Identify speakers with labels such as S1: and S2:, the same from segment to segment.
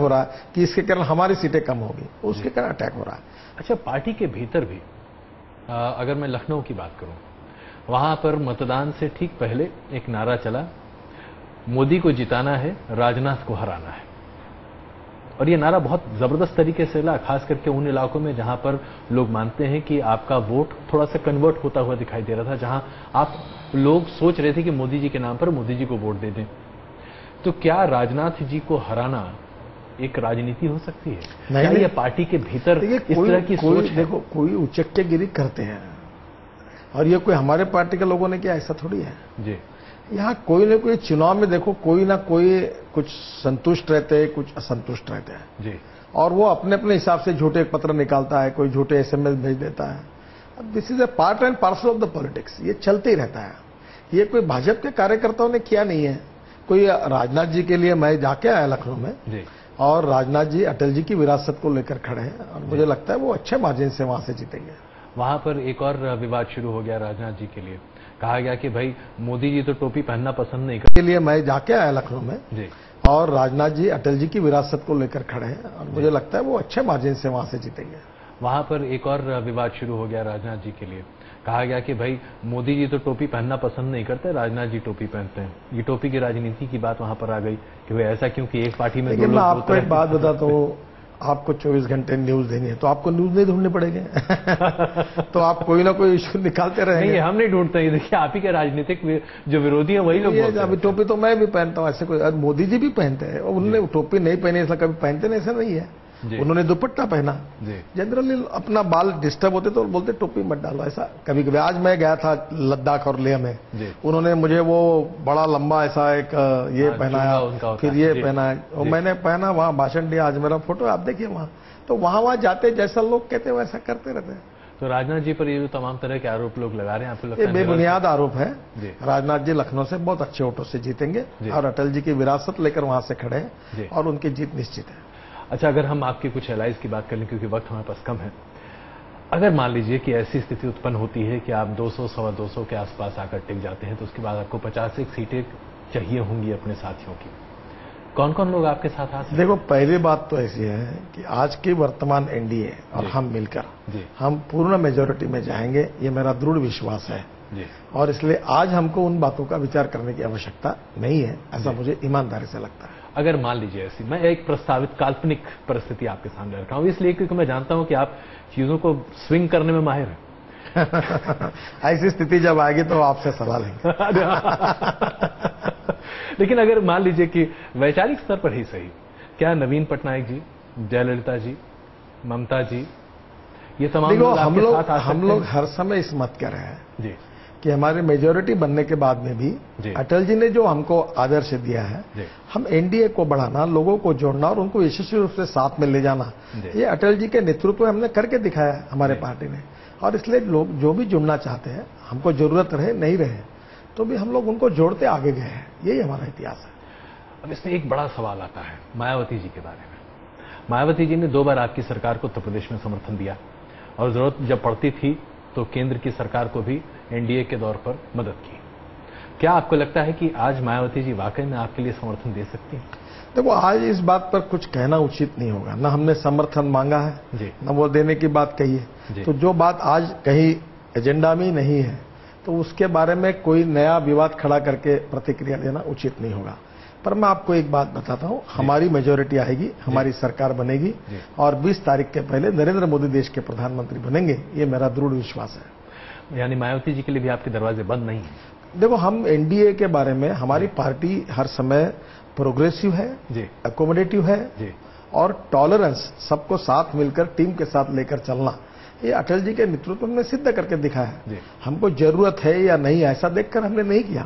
S1: हो रहा है कि इसके कारण हमारी सीटें कम होगी, उसके कारण अटैक हो रहा है।
S2: अच्छा, पार्टी के भीतर भी अगर मैं लखनऊ की बात करूं, वहां पर मतदान से ठीक पहले एक नारा चला, मोदी को जिताना है, राजनाथ को हराना है। और ये नारा बहुत जबरदस्त तरीके से चला, खास करके उन इलाकों में जहां पर लोग मानते हैं कि आपका वोट थोड़ा सा कन्वर्ट होता हुआ दिखाई दे रहा था, जहां आप लोग सोच रहे थे कि मोदी जी के नाम पर मोदी जी को वोट दे दें। तो क्या राजनाथ जी को हराना एक राजनीति हो सकती है? क्या ये पार्टी के भीतर इस तरह की सोच है?
S1: देखो, कोई उचक्केगिरी करते हैं और ये कोई हमारे पार्टी के लोगों ने किया, ऐसा थोड़ी है
S2: जी।
S1: यहाँ कोई ना कोई चुनाव में देखो, कोई ना कोई कुछ संतुष्ट रहते हैं, कुछ असंतुष्ट रहते हैं
S2: जी।
S1: और वो अपने अपने हिसाब से झूठे पत्र निकालता है, कोई झूठे एसएमएस भेज देता है। अब this is a part and parcel of the politics, ये चलते ही रहता है। ये कोई भाजपा के कार्यकर्ताओं ने किया नहीं है। कोई राजनाथ जी के लिए मैं जाके आया लखनऊ में
S2: जी।
S1: और राजनाथ जी अटल जी की विरासत को लेकर खड़े हैं और मुझे लगता है वो अच्छे मार्जिन से वहां से जीतेंगे।
S2: वहां पर एक और विवाद शुरू हो गया राजनाथ जी के लिए, कहा गया कि भाई मोदी जी तो टोपी पहनना पसंद नहीं करते।
S1: के लिए मैं जाके आया लखनऊ में
S2: जी।
S1: और राजनाथ जी अटल जी की विरासत को लेकर खड़े हैं और मुझे लगता है वो अच्छे मार्जिन से वहां से जीतेंगे।
S2: वहां पर एक और विवाद शुरू हो गया राजनाथ जी के लिए, कहा गया कि भाई मोदी जी तो टोपी पहनना पसंद नहीं करते, राजनाथ जी टोपी पहनते हैं। ये टोपी की राजनीति की बात वहां पर आ गई कि भाई ऐसा क्योंकि एक पार्टी में
S1: लेकिन मैं आपको एक बात बताता हूँ, आपको 24 घंटे न्यूज देनी है तो आपको न्यूज नहीं ढूंढने पड़ेंगे तो आप कोई ना कोई इशू निकालते रहेंगे।
S2: नहीं, हम नहीं ढूंढते हैं। देखिए, आप ही के राजनीतिक जो विरोधी हैं वही लोग।
S1: अभी टोपी तो मैं भी पहनता हूँ, ऐसे कोई मोदी जी भी पहनते हैं, उन्होंने टोपी नहीं पहनी ऐसा कभी पहनते नहीं, ऐसा नहीं है। उन्होंने दुपट्टा पहना। जनरली अपना बाल डिस्टर्ब होते तो बोलते टोपी मत डालो, ऐसा कभी कभी। आज मैं गया था लद्दाख और लेह में, उन्होंने मुझे वो बड़ा लंबा ऐसा एक ये पहनाया, फिर ये पहनाया और मैंने पहना, वहां भाषण दिया। आज मेरा फोटो आप देखिए वहां, तो वहां जाते जैसा लोग कहते हैं वैसा करते रहते हैं।
S2: तो राजनाथ जी पर ये जो तमाम तरह के आरोप लोग लगा रहे हैं, आपको लगता है
S1: ये बेबुनियाद आरोप है? राजनाथ जी लखनऊ से बहुत अच्छे वोटों से जीतेंगे और अटल जी की विरासत लेकर वहां से खड़े हैं और उनकी जीत निश्चित है।
S2: अच्छा, अगर हम आपकी कुछ एलाइज की बात कर लें, क्योंकि वक्त हमारे पास कम है, अगर मान लीजिए कि ऐसी स्थिति उत्पन्न होती है कि आप 200 सवा 200 के आसपास आकर टिक जाते हैं, तो उसके बाद आपको 51 सीटें चाहिए होंगी अपने साथियों की, कौन कौन लोग आपके साथ आ सकते हैं?
S1: देखो, पहली बात तो ऐसी है कि आज की वर्तमान एनडीए और हम मिलकर हम पूर्ण मेजोरिटी में जाएंगे, ये मेरा दृढ़ विश्वास है और इसलिए आज हमको उन बातों का विचार करने की आवश्यकता नहीं है, ऐसा मुझे ईमानदारी से लगता है।
S2: अगर मान लीजिए ऐसी, मैं एक प्रस्तावित काल्पनिक परिस्थिति आपके सामने रखा हूं, इसलिए क्योंकि मैं जानता हूं कि आप चीजों को स्विंग करने में माहिर हैं
S1: ऐसी स्थिति जब आएगी तो आपसे सवाल लेंगे
S2: लेकिन अगर मान लीजिए कि वैचारिक स्तर पर ही सही, क्या नवीन पटनायक जी, जयललिता जी, ममता जी, ये तमाम लोग आपके साथ आ सकते हैं?
S1: हम लोग हर समय इस मत कर रहे हैं
S2: जी
S1: कि हमारी मेजोरिटी बनने के बाद में भी अटल जी ने जो हमको आदर्श दिया है, हम एनडीए को बढ़ाना, लोगों को जोड़ना और उनको यशस्वी रूप से साथ में ले जाना, ये अटल जी के नेतृत्व में हमने करके दिखाया है हमारे पार्टी ने। और इसलिए लोग जो भी जुड़ना चाहते हैं, हमको जरूरत रहे नहीं रहे तो भी हम लोग उनको जोड़ते आगे गए हैं, यही हमारा इतिहास है।
S2: अब इसमें एक बड़ा सवाल आता है मायावती जी के बारे में। मायावती जी ने 2 बार आपकी सरकार को उत्तर प्रदेश में समर्थन दिया और जरूरत जब पड़ती थी तो केंद्र की सरकार को भी एनडीए के दौर पर मदद की। क्या आपको लगता है कि आज मायावती जी वाकई में आपके लिए समर्थन दे सकती हैं?
S1: देखो, आज इस बात पर कुछ कहना उचित नहीं होगा, ना हमने समर्थन मांगा है ना वो देने की बात कही है। तो जो बात आज कहीं एजेंडा में ही नहीं है तो उसके बारे में कोई नया विवाद खड़ा करके प्रतिक्रिया देना उचित नहीं होगा। पर मैं आपको एक बात बताता हूं, हमारी मेजोरिटी आएगी, हमारी सरकार बनेगी और 20 तारीख के पहले नरेंद्र मोदी देश के प्रधानमंत्री बनेंगे, ये मेरा दृढ़ विश्वास है।
S2: यानी मायावती जी के लिए भी आपके दरवाजे बंद नहीं है?
S1: देखो, हम एनडीए के बारे में, हमारी पार्टी हर समय प्रोग्रेसिव है, अकोमोडेटिव है और टॉलरेंस, सबको साथ मिलकर टीम के साथ लेकर चलना, ये अटल जी के नेतृत्व में सिद्ध करके दिखाया है। हमको जरूरत है या नहीं ऐसा देखकर हमने नहीं किया।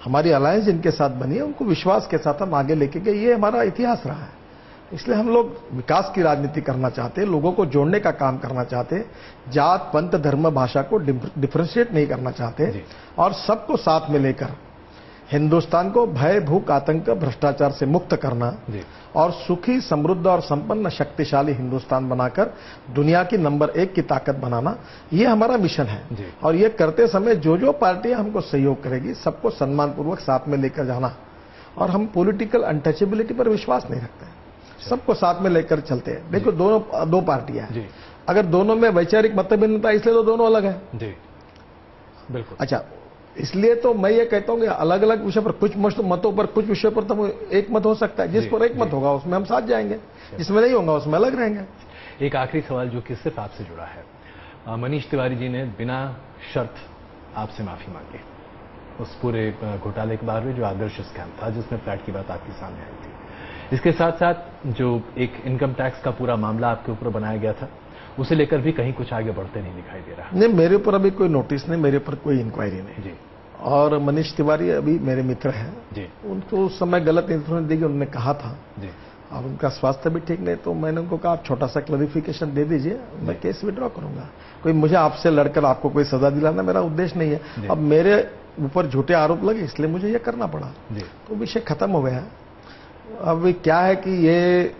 S1: हमारी अलायंस जिनके साथ बनी है उनको विश्वास के साथ हम आगे लेके गए, ये हमारा इतिहास रहा है। इसलिए हम लोग विकास की राजनीति करना चाहते हैं, लोगों को जोड़ने का काम करना चाहते हैं, जात पंथ धर्म भाषा को डिफरेंशिएट नहीं करना चाहते और सबको साथ में लेकर हिंदुस्तान को भय भूख आतंक भ्रष्टाचार से मुक्त करना और सुखी समृद्ध और संपन्न शक्तिशाली हिंदुस्तान बनाकर दुनिया की नंबर 1 की ताकत बनाना, ये हमारा मिशन है। और ये करते समय जो जो पार्टियां हमको सहयोग करेगी सबको सम्मानपूर्वक साथ में लेकर जाना। और हम पॉलिटिकल अनटचेबिलिटी पर विश्वास नहीं रखते हैं। सबको साथ में लेकर चलते हैं। देखो दोनों दो पार्टियां हैं, अगर दोनों में वैचारिक मतभिन्नता इसलिए तो दोनों अलग है जी, बिल्कुल। अच्छा, इसलिए तो मैं ये कहता हूं कि अलग अलग विषय पर कुछ मतों पर, कुछ विषय पर तो एक मत हो सकता है। जिस पर एक मत होगा उसमें हम साथ जाएंगे, जिसमें नहीं होगा उसमें अलग रहेंगे।
S2: एक आखिरी सवाल जो कि सिर्फ आपसे जुड़ा है, मनीष तिवारी जी ने बिना शर्त आपसे माफी मांगी उस पूरे घोटाले के बारे में जो आदर्श स्कैम था, जिसमें फ्लैट की बात आपके सामने आई थी। इसके साथ साथ जो एक इनकम टैक्स का पूरा मामला आपके ऊपर बनाया गया था, उसे लेकर भी कहीं कुछ आगे बढ़ते नहीं दिखाई दे रहा।
S1: नहीं, मेरे ऊपर अभी कोई नोटिस नहीं, मेरे ऊपर कोई इंक्वायरी नहीं जी। और मनीष तिवारी अभी मेरे मित्र हैं जी, उनको उस समय गलत इन्फॉर्मेशन दी, उन्होंने कहा था जी, और उनका स्वास्थ्य भी ठीक नहीं, तो मैंने उनको कहा आप छोटा सा क्लैरिफिकेशन दे दीजिए, मैं केस विड्रॉ करूंगा। कोई मुझे आपसे लड़कर आपको कोई सजा दिलाना मेरा उद्देश्य नहीं है। अब मेरे ऊपर झूठे आरोप लगे इसलिए मुझे ये करना पड़ा, तो विषय खत्म हो गया। अब क्या है कि ये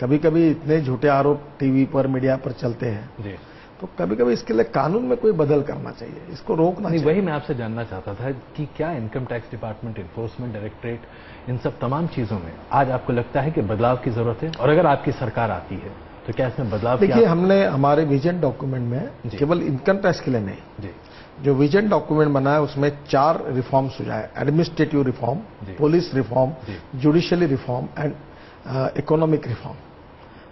S1: कभी कभी इतने झूठे आरोप टीवी पर, मीडिया पर चलते हैं, तो कभी कभी इसके लिए कानून में कोई बदल करना चाहिए, इसको रोकना चाहिए।
S2: वही मैं आपसे जानना चाहता था कि क्या income tax department, enforcement directorate, इन सब तमाम चीजों में आज आपको लगता है कि बदलाव की जरूरत है? और अगर आपकी सरकार आती है तो क्या इसमें बदलाव?
S1: देखिए, हमने हमारे विजन डॉक्यूमेंट में केवल इनकम टैक्स के लिए नहीं, जो विजन डॉक्यूमेंट बना है उसमें 4 रिफॉर्म सुझाए: administrative reform, police reform, judicially reform and economic reform.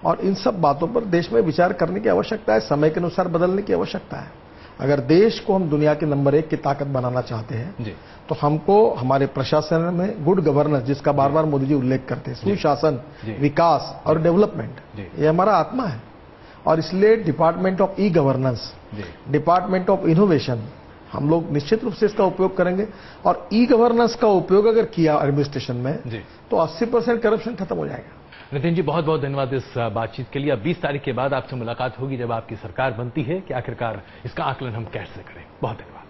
S1: और इन सब बातों पर देश में विचार करने की आवश्यकता है, समय के अनुसार बदलने की आवश्यकता है। अगर देश को हम दुनिया के नंबर 1 की ताकत बनाना चाहते हैं तो हमको हमारे प्रशासन में गुड गवर्नेंस, जिसका बार बार मोदी जी उल्लेख करते हैं, सुशासन, विकास और डेवलपमेंट, ये हमारा आत्मा है। और इसलिए department of e governance, department of innovation, हम लोग निश्चित रूप से इसका उपयोग करेंगे। और ई गवर्नेंस का उपयोग अगर किया एडमिनिस्ट्रेशन में तो 80% करप्शन खत्म हो जाएगा।
S2: नितिन जी, बहुत बहुत धन्यवाद इस बातचीत के लिए। अब 20 तारीख के बाद आपसे मुलाकात होगी जब आपकी सरकार बनती है कि आखिरकार इसका आकलन हम कैसे करें। बहुत धन्यवाद।